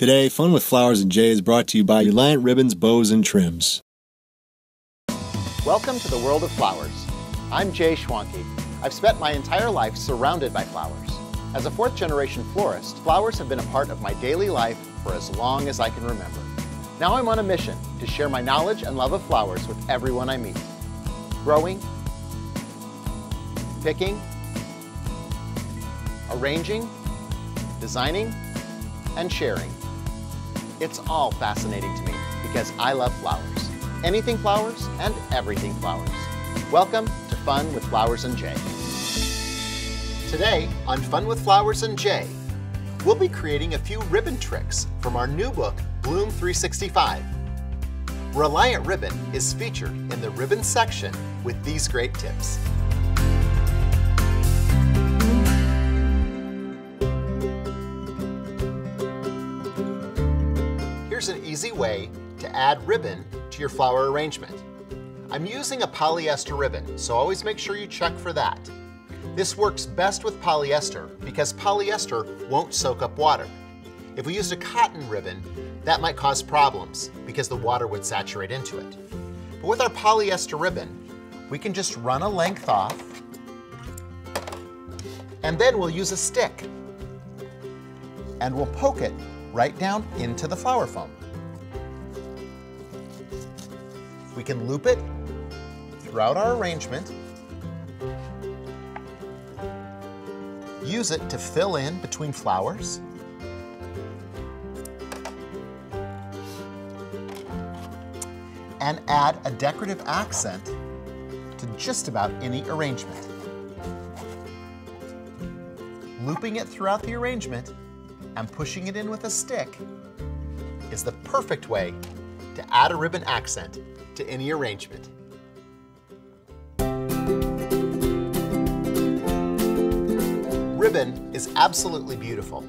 Today, Fun with Flowers and Jay is brought to you by Reliant Ribbons, Bows, and Trims. Welcome to the world of flowers. I'm Jay Schwanke. I've spent my entire life surrounded by flowers. As a fourth-generation florist, flowers have been a part of my daily life for as long as I can remember. Now I'm on a mission to share my knowledge and love of flowers with everyone I meet. Growing, picking, arranging, designing, and sharing. It's all fascinating to me because I love flowers. Anything flowers and everything flowers. Welcome to Fun with Flowers and Jay. Today on Fun with Flowers and Jay, we'll be creating a few ribbon tricks from our new book, Bloom 365. Reliant Ribbon is featured in the ribbon section with these great tips. Here's an easy way to add ribbon to your flower arrangement. I'm using a polyester ribbon, so always make sure you check for that. This works best with polyester because polyester won't soak up water. If we used a cotton ribbon, that might cause problems because the water would saturate into it. But with our polyester ribbon, we can just run a length off, and then we'll use a stick, and we'll poke it right down into the flower foam. We can loop it throughout our arrangement, use it to fill in between flowers, and add a decorative accent to just about any arrangement. Looping it throughout the arrangement and pushing it in with a stick is the perfect way to add a ribbon accent to any arrangement. Ribbon is absolutely beautiful,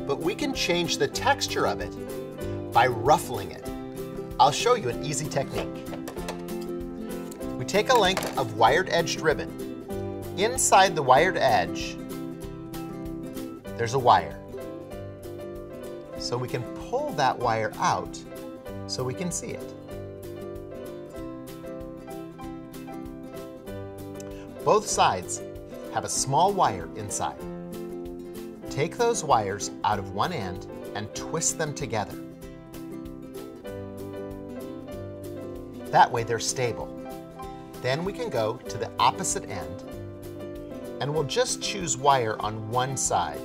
but we can change the texture of it by ruffling it. I'll show you an easy technique. We take a length of wired edged ribbon. Inside the wired edge, there's a wire. So we can pull that wire out so we can see it. Both sides have a small wire inside. Take those wires out of one end and twist them together. That way they're stable. Then we can go to the opposite end and we'll just choose wire on one side.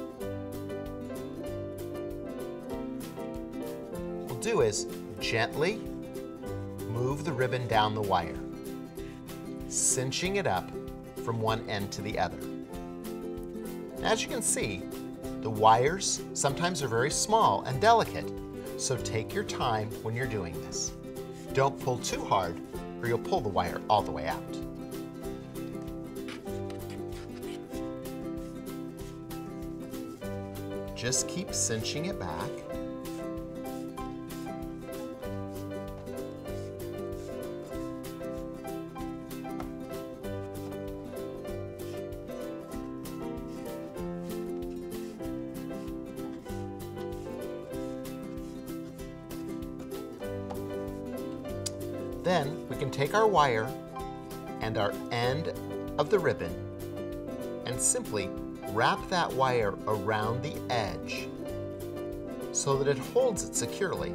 What we'll do is gently move the ribbon down the wire, cinching it up from one end to the other. As you can see, the wires sometimes are very small and delicate, so take your time when you're doing this. Don't pull too hard or you'll pull the wire all the way out. Just keep cinching it back. Then we can take our wire and our end of the ribbon and simply wrap that wire around the edge so that it holds it securely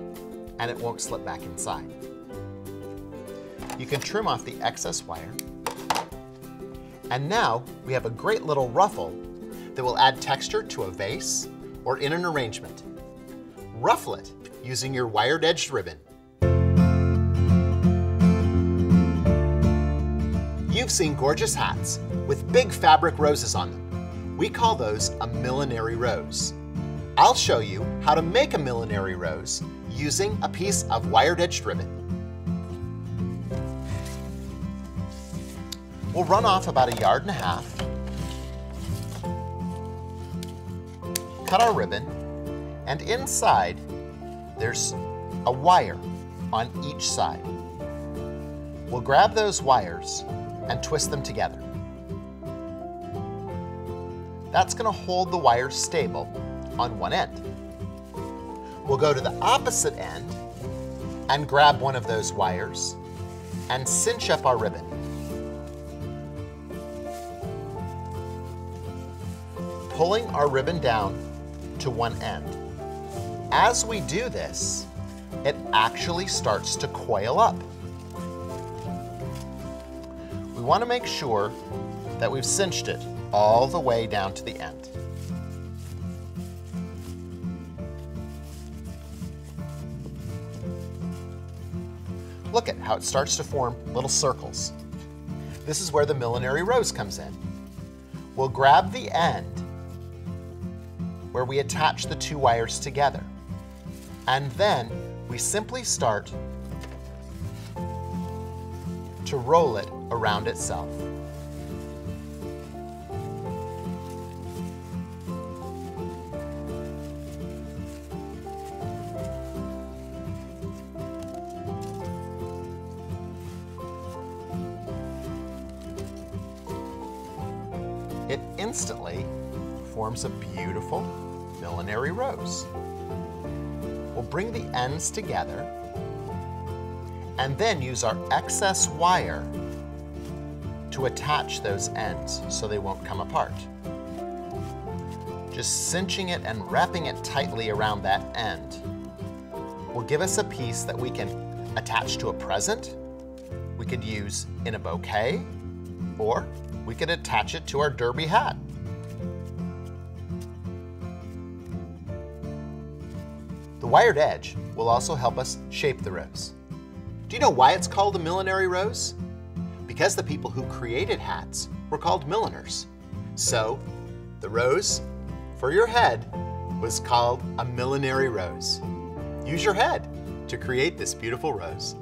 and it won't slip back inside. You can trim off the excess wire. And now we have a great little ruffle that will add texture to a vase or in an arrangement. Ruffle it using your wired edged ribbon. You've seen gorgeous hats with big fabric roses on them. We call those a millinery rose. I'll show you how to make a millinery rose using a piece of wired edged ribbon. We'll run off about 1.5 yards, cut our ribbon, and inside there's a wire on each side. We'll grab those wires and twist them together. That's going to hold the wire stable on one end. We'll go to the opposite end and grab one of those wires and cinch up our ribbon. Pulling our ribbon down to one end. As we do this, it actually starts to coil up. We want to make sure that we've cinched it all the way down to the end. Look at how it starts to form little circles. This is where the Millinery Rose comes in. We'll grab the end where we attach the two wires together, and then we simply start to roll it around itself. It instantly forms a beautiful Millinery Rose. We'll bring the ends together and then use our excess wire to attach those ends so they won't come apart. Just cinching it and wrapping it tightly around that end will give us a piece that we can attach to a present, we could use in a bouquet, or we could attach it to our derby hat. The wired edge will also help us shape the rose. Do you know why it's called a Millinery Rose? Because the people who created hats were called milliners. So the rose for your head was called a Millinery Rose. Use your head to create this beautiful rose.